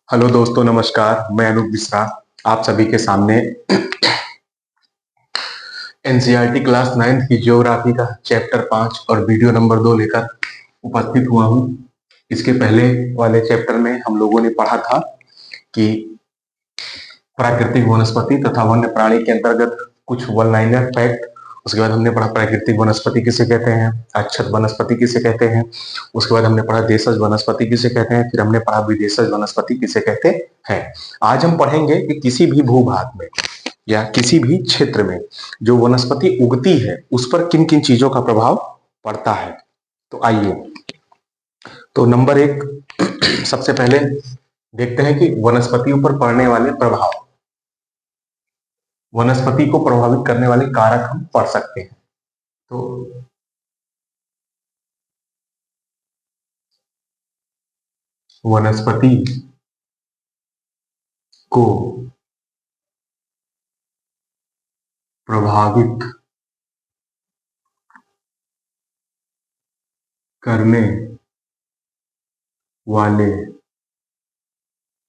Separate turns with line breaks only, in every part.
Hello दोस्तों, नमस्कार। मैं अनूप मिश्रा आप सभी के सामने एनसीईआरटी क्लास 9th की ज्योग्राफी का चैप्टर 5 और वीडियो नंबर 2 लेकर उपस्थित हुआ हूं। इसके पहले वाले चैप्टर में हम लोगों ने पढ़ा था कि प्राकृतिक वनस्पति तथा वन्य प्राणी के अंतर्गत कुछ वन लाइनर फैक्ट। उसके बाद हमने पढ़ा प्राकृतिक वनस्पति किसे कहते हैं, अक्षत वनस्पति किसे कहते हैं। उसके बाद हमने पढ़ा देशज वनस्पति किसे कहते हैं, फिर हमने पढ़ा विदेशज वनस्पति किसे कहते हैं। आज हम पढ़ेंगे कि किसी भी भूभाग में या किसी भी क्षेत्र में जो वनस्पति उगती है उस पर किन किन चीजों का प्रभाव पड़ता है। तो आइए, तो नंबर 1 सबसे पहले देखते हैं कि वनस्पतियों पर पड़ने वाले प्रभाव। वनस्पति को प्रभावित करने वाले कारक हम पढ़ सकते हैं। तो वनस्पति को प्रभावित करने वाले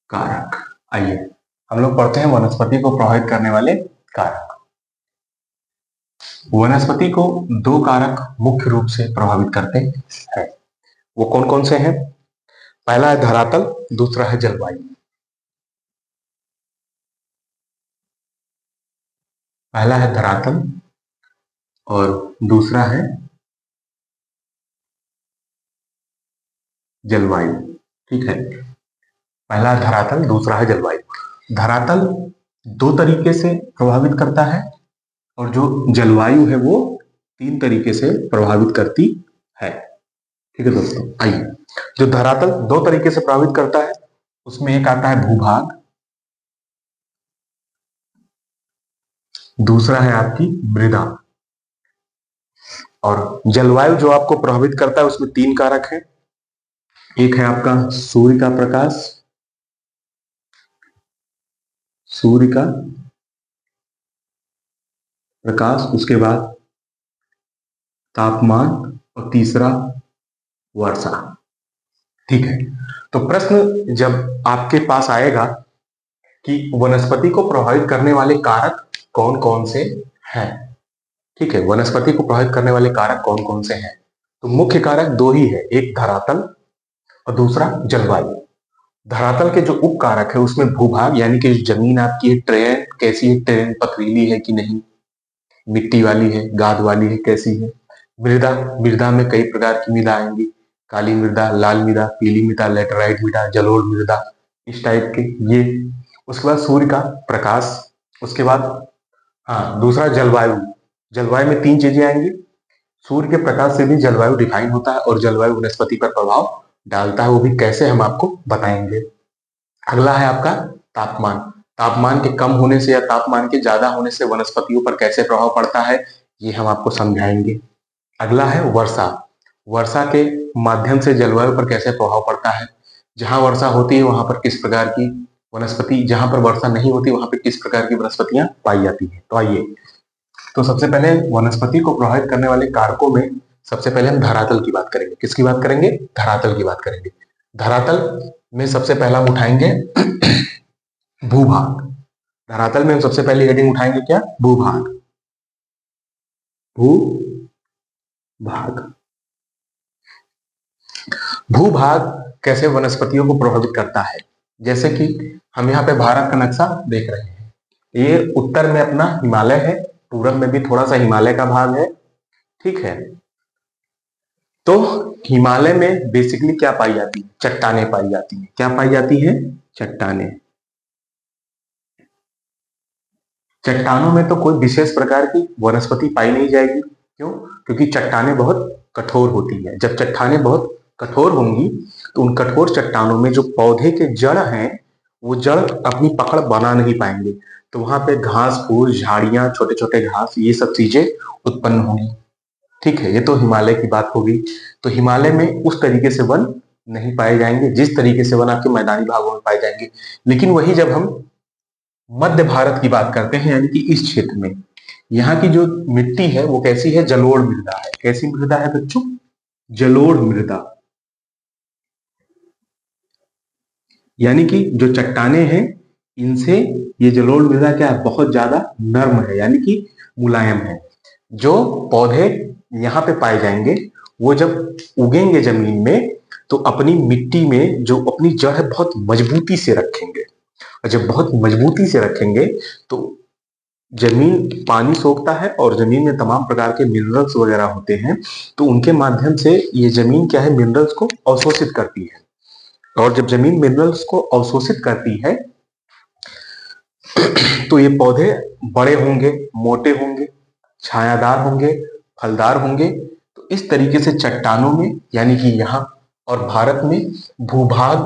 कारक। आइए हम लोग पढ़ते हैं वनस्पति को प्रभावित करने वाले कारक। वनस्पति को दो कारक मुख्य रूप से प्रभावित करते हैं। वो कौन कौन से हैं? पहला है धरातल, दूसरा है जलवायु। पहला है धरातल और दूसरा है जलवायु। ठीक है, पहला है धरातल, दूसरा है जलवायु। धरातल दो तरीके से प्रभावित करता है और जो जलवायु है वो 3 तरीके से प्रभावित करती है। ठीक है दोस्तों, आइए, जो धरातल 2 तरीके से प्रभावित करता है उसमें एक आता है भूभाग, दूसरा है आपकी मृदा। और जलवायु जो आपको प्रभावित करता है उसमें 3 कारक हैं। एक है आपका सूर्य का प्रकाश, सूर्य का प्रकाश, उसके बाद तापमान और तीसरा वर्षा। ठीक है, तो प्रश्न जब आपके पास आएगा कि वनस्पति को प्रभावित करने वाले कारक कौन कौन से हैं। ठीक है, वनस्पति को प्रभावित करने वाले कारक कौन कौन से हैं, तो मुख्य कारक 2 ही है, एक धरातल और दूसरा जलवायु। धरातल के जो उप कारक है उसमें भूभाग यानी कि जमीन आपकी है, ट्रेन कैसी है, ट्रेन पथरीली है कि नहीं, मिट्टी वाली है, गाद वाली है, कैसी है। मृदा, मृदा में कई प्रकार की मृदा आएंगी, काली मृदा, लाल मृदा, पीली मृदा, लेटराइट मृदा, जलोढ़ मृदा, इस टाइप के ये। उसके बाद सूर्य का प्रकाश, उसके बाद हाँ दूसरा जलवायु। जलवायु में 3 चीजें आएंगी। सूर्य के प्रकाश से भी जलवायु डिफाइन होता है और जलवायु वनस्पति पर प्रभाव डालता है, वो भी कैसे हम आपको बताएंगे। अगला है आपका तापमान। तापमान के कम होने से या तापमान के ज्यादा होने से वनस्पतियों पर कैसे प्रभाव पड़ता है ये हम आपको समझाएंगे। अगला है वर्षा। वर्षा के माध्यम से जलवायु पर कैसे प्रभाव पड़ता है। जहां वर्षा होती है वहां पर किस प्रकार की वनस्पति, जहां पर वर्षा नहीं होती वहां पर किस प्रकार की वनस्पतियां पाई जाती है। तो आइए, तो सबसे पहले वनस्पति को प्रभावित करने वाले कारकों में सबसे पहले हम धरातल की बात करेंगे। किसकी बात करेंगे? धरातल की बात करेंगे। धरातल में सबसे पहला हम उठाएंगे भूभाग। धरातल में हम सबसे पहले हेडिंग उठाएंगे क्या? भूभाग। भूभाग। भूभाग कैसे वनस्पतियों को प्रभावित करता है, जैसे कि हम यहाँ पे भारत का नक्शा देख रहे हैं। ये उत्तर में अपना हिमालय है, पूरब में भी थोड़ा सा हिमालय का भाग है। ठीक है, तो हिमालय में बेसिकली क्या पाई जाती है? चट्टानें पाई जाती हैं। क्या पाई जाती है? चट्टानें। चट्टानों में तो कोई विशेष प्रकार की वनस्पति पाई नहीं जाएगी। क्यों? क्योंकि चट्टानें बहुत कठोर होती है। जब चट्टानें बहुत कठोर होंगी तो उन कठोर चट्टानों में जो पौधे के जड़ हैं वो जड़ अपनी पकड़ बना नहीं पाएंगे, तो वहां पे घास फूस, झाड़ियां, छोटे छोटे घास, ये सब चीजें उत्पन्न होंगी। ठीक है, ये तो हिमालय की बात होगी। तो हिमालय में उस तरीके से वन नहीं पाए जाएंगे जिस तरीके से वन आपके मैदानी भागों में पाए जाएंगे। लेकिन वही जब हम मध्य भारत की बात करते हैं यानी कि इस क्षेत्र में, यहाँ की जो मिट्टी है वो कैसी है? जलोढ़ मृदा है। कैसी मृदा है बच्चों? जलोढ़ मृदा। यानी कि जो चट्टाने हैं इनसे ये जलोढ़ मृदा क्या है, बहुत ज्यादा नर्म है, यानी कि मुलायम है। जो पौधे यहाँ पे पाए जाएंगे वो जब उगेंगे जमीन में तो अपनी मिट्टी में जो अपनी जड़ है बहुत मजबूती से रखेंगे, और जब बहुत मजबूती से रखेंगे तो जमीन पानी सोखता है और जमीन में तमाम प्रकार के मिनरल्स वगैरह होते हैं, तो उनके माध्यम से ये जमीन क्या है, मिनरल्स को अवशोषित करती है। और जब जमीन मिनरल्स को अवशोषित करती है तो ये पौधे बड़े होंगे, मोटे होंगे, छायादार होंगे, फलदार होंगे। तो इस तरीके से चट्टानों में यानी कि यहाँ और भारत में भूभाग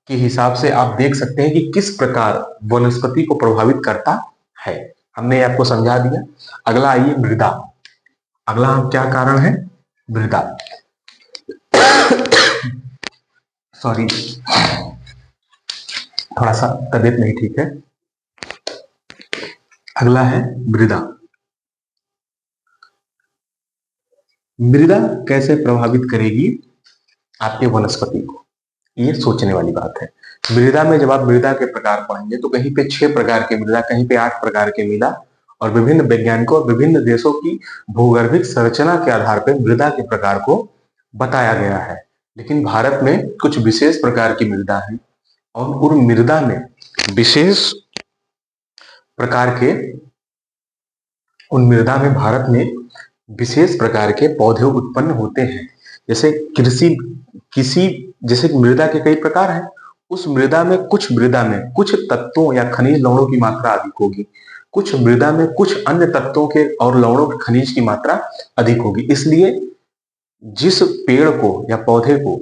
के हिसाब से आप देख सकते हैं कि किस प्रकार वनस्पति को प्रभावित करता है। हमने आपको समझा दिया। अगला आइए मृदा। अगला क्या कारण है, मृदा। सॉरी, थोड़ा सा तबीयत नहीं ठीक है। अगला है मृदा। मृदा कैसे प्रभावित करेगी आपके वनस्पति को, ये सोचने वाली बात है। मृदा में जब आप मृदा के प्रकार पढ़ेंगे तो कहीं पे 6 प्रकार के मृदा, कहीं पे 8 प्रकार के मृदा, और विभिन्न वैज्ञानिकों और विभिन्न देशों की भूगर्भिक संरचना के आधार पर मृदा के प्रकार को बताया गया है। लेकिन भारत में कुछ विशेष प्रकार की मृदा है और उन मृदा में विशेष प्रकार के उन मृदा में भारत में विशेष प्रकार के पौधे उत्पन्न होते हैं। जैसे जैसे मृदा के कई प्रकार हैं, उस मृदा में कुछ तत्वों या खनिज लवणों की मात्रा अधिक होगी, कुछ मृदा में कुछ अन्य तत्वों के और लवणों खनिज की मात्रा अधिक होगी। इसलिए जिस पेड़ को या पौधे को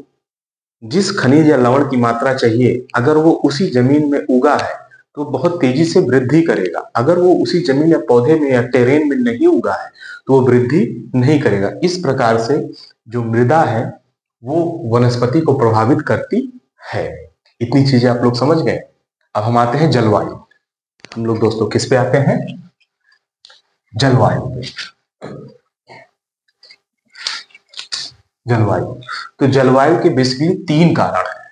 जिस खनिज या लवण की मात्रा चाहिए, अगर वो उसी जमीन में उगा है तो बहुत तेजी से वृद्धि करेगा। अगर वो उसी जमीन या पौधे में या टेरेन में नहीं उगा है तो वो वृद्धि नहीं करेगा। इस प्रकार से जो मृदा है वो वनस्पति को प्रभावित करती है। इतनी चीजें आप लोग समझ गए। अब हम आते हैं जलवायु। हम लोग दोस्तों किस पे आते हैं, जलवायु पे। जलवायु, तो जलवायु के बेसिकली 3 कारण है।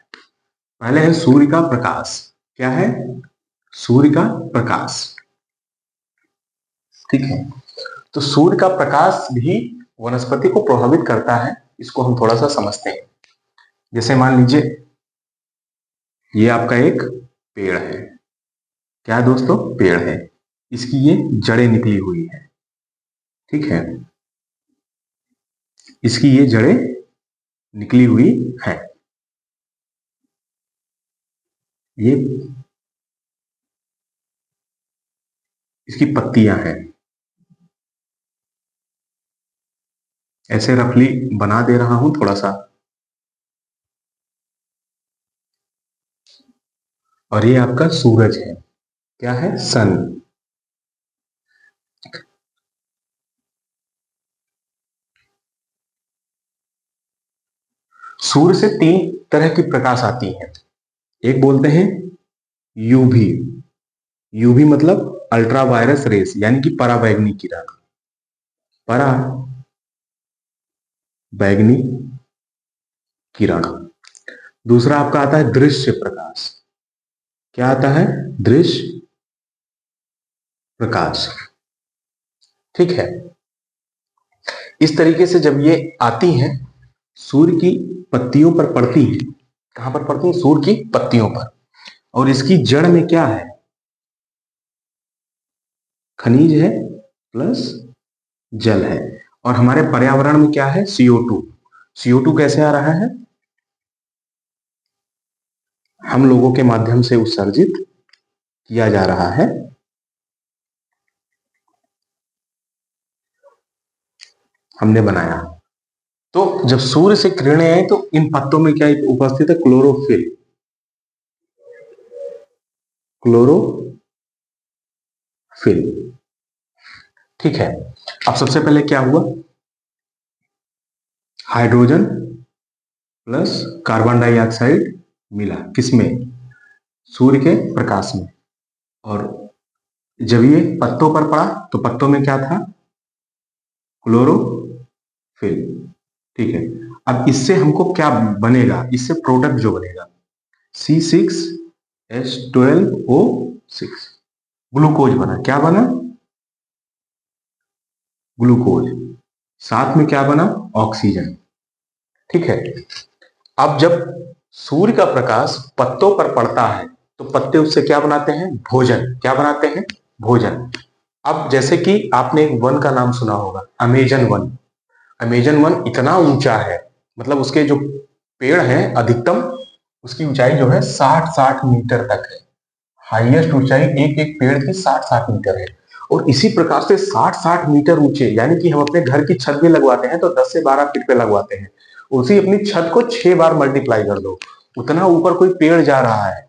पहले है सूर्य का प्रकाश। क्या है, सूर्य का प्रकाश। ठीक है, तो सूर्य का प्रकाश भी वनस्पति को प्रभावित करता है। इसको हम थोड़ा सा समझते हैं। जैसे मान लीजिए ये आपका एक पेड़ है। क्या है दोस्तों, पेड़ है। इसकी ये जड़ें निकली हुई है। ठीक है, इसकी ये जड़ें निकली हुई है। ये इसकी पत्तियां हैं। ऐसे रफली बना दे रहा हूं थोड़ा सा। और ये आपका सूरज है। क्या है, सन। सूर्य से 3 तरह की प्रकाश आती है। एक बोलते हैं यूवी। यूवी मतलब अल्ट्रा वायरस रेस, यानी कि पराबैंगनी किरण। पराबैंगनी किरण। दूसरा आपका आता है दृश्य प्रकाश। क्या आता है, दृश्य प्रकाश। ठीक है, इस तरीके से जब ये आती हैं सूर्य की पत्तियों पर पड़ती है। कहां पर पड़ती है, सूर्य की पत्तियों पर। और इसकी जड़ में क्या है, खनिज है प्लस जल है। और हमारे पर्यावरण में क्या है, CO2। CO2 कैसे आ रहा है, हम लोगों के माध्यम से उत्सर्जित किया जा रहा है। हमने बनाया। तो जब सूर्य से किरणें आई तो इन पत्तों में क्या उपस्थित है, क्लोरोफिल। क्लोरोफिल। ठीक है, अब सबसे पहले क्या हुआ, हाइड्रोजन प्लस कार्बन डाइऑक्साइड मिला किसमें, सूर्य के प्रकाश में। और जब ये पत्तों पर पड़ा तो पत्तों में क्या था, क्लोरोफिल। ठीक है, अब इससे हमको क्या बनेगा, इससे प्रोडक्ट जो बनेगा C6 H12O6 ग्लूकोज बना। क्या बना? ग्लूकोज। साथ में क्या बना? ऑक्सीजन। ठीक है। अब जब सूर्य का प्रकाश पत्तों पर पड़ता है तो पत्ते उससे क्या बनाते हैं? भोजन। क्या बनाते हैं? भोजन। अब जैसे कि आपने एक वन का नाम सुना होगा, अमेजन वन। अमेजन वन इतना ऊंचा है, मतलब उसके जो पेड़ हैं अधिकतम उसकी ऊंचाई जो है 60-60 मीटर तक है। हाईएस्ट ऊंचाई एक एक पेड़ की 60-60 मीटर है। और इसी प्रकार से 60-60 मीटर ऊंचे, यानी कि हम अपने घर की छत भी लगवाते हैं तो 10 से 12 फीट पे लगवाते हैं, उसी अपनी छत को 6 बार मल्टीप्लाई कर दो, उतना ऊपर कोई पेड़ जा रहा है।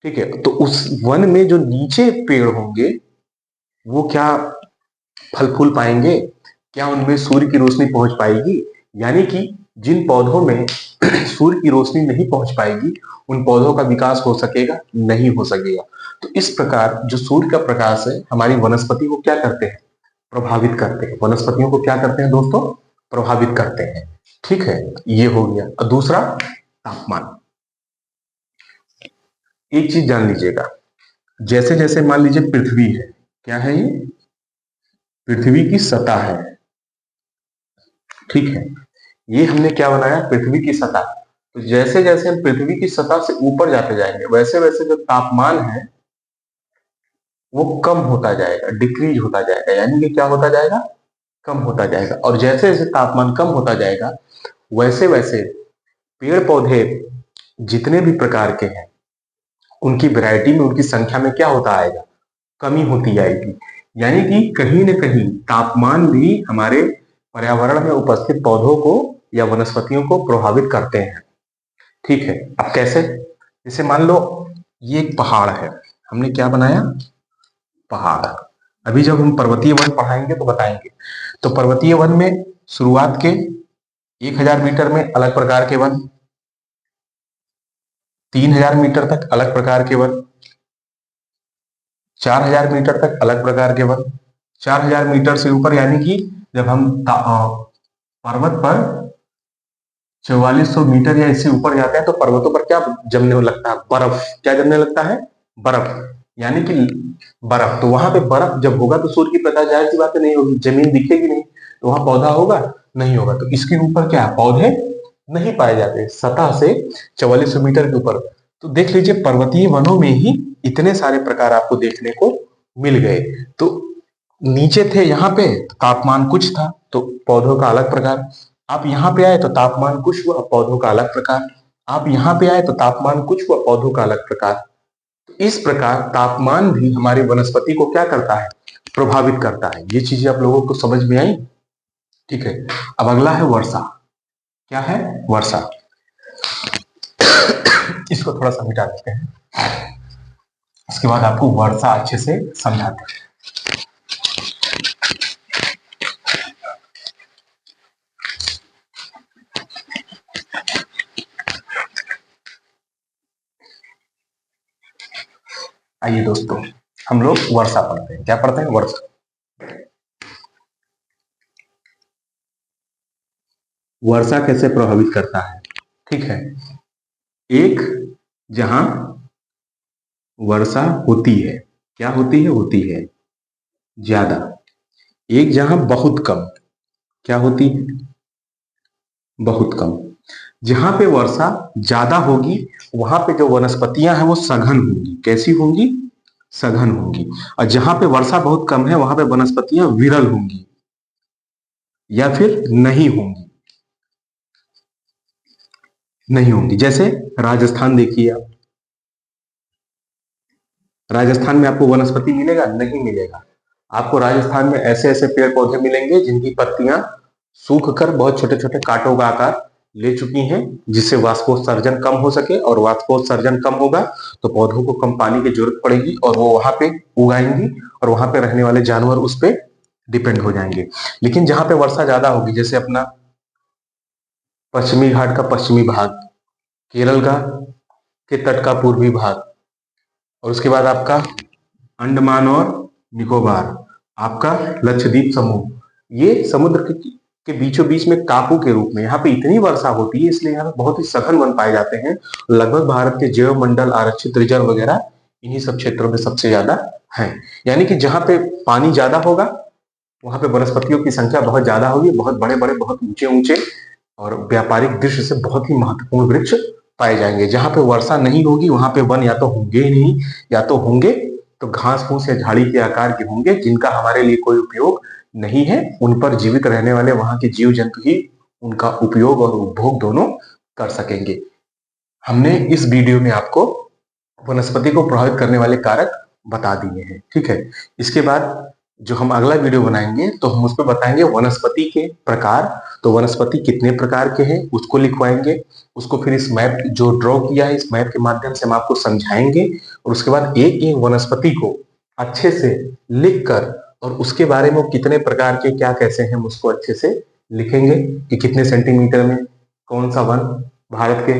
ठीक है। तो उस वन में जो नीचे पेड़ होंगे वो क्या फल फूल पाएंगे? क्या उनमें सूर्य की रोशनी पहुंच पाएगी? यानी कि जिन पौधों में सूर्य की रोशनी नहीं पहुंच पाएगी उन पौधों का विकास हो सकेगा? नहीं हो सकेगा। तो इस प्रकार जो सूर्य का प्रकाश है हमारी वनस्पति को क्या करते हैं? प्रभावित करते हैं। वनस्पतियों को क्या करते हैं दोस्तों? प्रभावित करते हैं। ठीक है, ये हो गया। और दूसरा, तापमान। एक चीज जान लीजिएगा, जैसे जैसे मान लीजिए पृथ्वी है, क्या है ये? पृथ्वी की सतह है। ठीक है, ये हमने क्या बनाया? पृथ्वी की सतह। तो जैसे जैसे हम पृथ्वी की सतह से ऊपर जाते जाएंगे वैसे वैसे जो तापमान है वो कम होता जाएगा, डिक्रीज होता जाएगा। यानी कि क्या होता जाएगा? कम होता जाएगा। और जैसे जैसे तापमान कम होता जाएगा वैसे वैसे पेड़ पौधे जितने भी प्रकार के हैं उनकी वैरायटी में, उनकी संख्या में क्या होता आएगा? कमी होती जाएगी। यानी कि कहीं न कहीं तापमान भी हमारे पर्यावरण में उपस्थित पौधों को या वनस्पतियों को प्रभावित करते हैं। ठीक है। अब कैसे? जैसे मान लो ये एक पहाड़ है, हमने क्या बनाया? पहाड़। अभी जब हम पर्वतीय वन पढ़ाएंगे तो बताएंगे। तो पर्वतीय वन में शुरुआत के 1000 मीटर में अलग प्रकार के वन, 3000 मीटर तक अलग प्रकार के वन, 4000 मीटर तक अलग प्रकार के वन, 4000 मीटर से ऊपर यानी कि जब हम पर्वत पर 4400 मीटर या इससे ऊपर जाते हैं तो पर्वतों पर क्या जमने लगता है? बर्फ। क्या जमने लगता है? बर्फ। यानी कि बर्फ। तो वहां पे बर्फ जब होगा तो सूर्य की प्रकाश जाहिर सी बात नहीं होगी, जमीन दिखेगी नहीं, तो वहां पौधा होगा? नहीं होगा। तो इसके ऊपर क्या पौधे नहीं पाए जाते, सतह से 4400 मीटर के ऊपर। तो देख लीजिए पर्वतीय वनों में ही इतने सारे प्रकार आपको देखने को मिल गए। तो नीचे थे यहाँ पे तापमान कुछ था तो पौधों का अलग प्रकार, आप यहाँ पे आए तो तापमान कुछ हुआ, पौधों का अलग प्रकार, आप यहाँ पे आए तो तापमान कुछ हुआ, पौधों का अलग प्रकार। तो इस प्रकार तापमान भी हमारी वनस्पति को क्या करता है? प्रभावित करता है। ये चीजें आप लोगों को समझ में आई? ठीक है। अब अगला है वर्षा। क्या है? वर्षा। इसको थोड़ा सा मिटा देते हैं, इसके बाद आपको वर्षा अच्छे से समझाते हैं। आइए दोस्तों, हम लोग वर्षा पढ़ते हैं। क्या पढ़ते हैं? वर्षा। वर्षा कैसे प्रभावित करता है? ठीक है। एक, जहां वर्षा होती है, क्या होती है? होती है ज्यादा। एक जहां बहुत कम, क्या होती है? बहुत कम। जहां पे वर्षा ज्यादा होगी वहां पे जो वनस्पतियां हैं वो सघन होंगी। कैसी होंगी? सघन होंगी। और जहां पे वर्षा बहुत कम है वहां पे वनस्पतियां विरल होंगी या फिर नहीं होंगी। नहीं होंगी। जैसे राजस्थान देखिए आप, राजस्थान में आपको वनस्पति मिलेगा? नहीं मिलेगा। आपको राजस्थान में ऐसे ऐसे पेड़ पौधे मिलेंगे जिनकी पत्तियां सूख कर बहुत छोटे छोटे कांटों का आकार ले चुकी हैं, जिससे वाष्पोत्सर्जन कम हो सके। और वाष्पोत्सर्जन कम होगा तो पौधों को कम पानी की जरूरत पड़ेगी और वो वहां पे उगाएंगी और वहां पे रहने वाले जानवर उस पर डिपेंड हो जाएंगे। लेकिन जहां पे वर्षा ज्यादा होगी, जैसे अपना पश्चिमी घाट का पश्चिमी भाग, केरल का के तट का पूर्वी भाग, और उसके बाद आपका अंडमान और निकोबार, आपका लक्षद्वीप समूह, ये समुद्र की के बीचों बीच में कापू के रूप में यहाँ पे इतनी वर्षा होती है, इसलिए यहाँ पे बहुत ही सघन वन पाए जाते हैं। लगभग भारत के जैव मंडल, आरक्षित रिजर्व वगैरह इन्हीं सब क्षेत्रों में सबसे ज्यादा है। यानी कि जहाँ पे पानी ज्यादा होगा वहां पे वनस्पतियों की संख्या बहुत ज्यादा होगी, बहुत बड़े बड़े, बहुत ऊंचे ऊंचे और व्यापारिक दृष्टि से बहुत ही महत्वपूर्ण वृक्ष पाए जाएंगे। जहां पे वर्षा नहीं होगी वहां पे वन या तो होंगे ही नहीं, या तो होंगे तो घास फूस या झाड़ी के आकार के होंगे, जिनका हमारे लिए कोई उपयोग नहीं है। उन पर जीवित रहने वाले वहां के जीव जंतु ही उनका उपयोग और उपभोग दोनों कर सकेंगे। हमने इस वीडियो में आपको वनस्पति को प्रभावित करने वाले कारक बता दिए हैं, ठीक है। इसके बाद जो हम अगला वीडियो बनाएंगे तो हम उस पर बताएंगे वनस्पति के प्रकार। तो वनस्पति कितने प्रकार के हैं उसको लिखवाएंगे, उसको फिर इस मैप जो ड्रॉ किया है इस मैप के माध्यम से हम आपको समझाएंगे, और उसके बाद एक एक वनस्पति को अच्छे से लिख कर और उसके बारे में वो कितने प्रकार के क्या कैसे हैं हम उसको अच्छे से लिखेंगे कि कितने सेंटीमीटर में कौन सा वन भारत के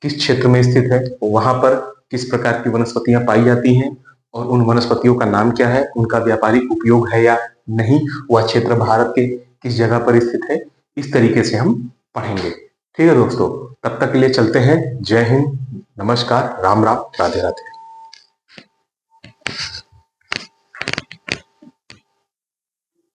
किस क्षेत्र में स्थित है, वहां पर किस प्रकार की वनस्पतियां पाई जाती हैं और उन वनस्पतियों का नाम क्या है, उनका व्यापारिक उपयोग है या नहीं, वह क्षेत्र भारत के किस जगह पर स्थित है। इस तरीके से हम पढ़ेंगे, ठीक है दोस्तों। तब तक के लिए चलते हैं। जय हिंद, नमस्कार, राम राम, राधे राधे।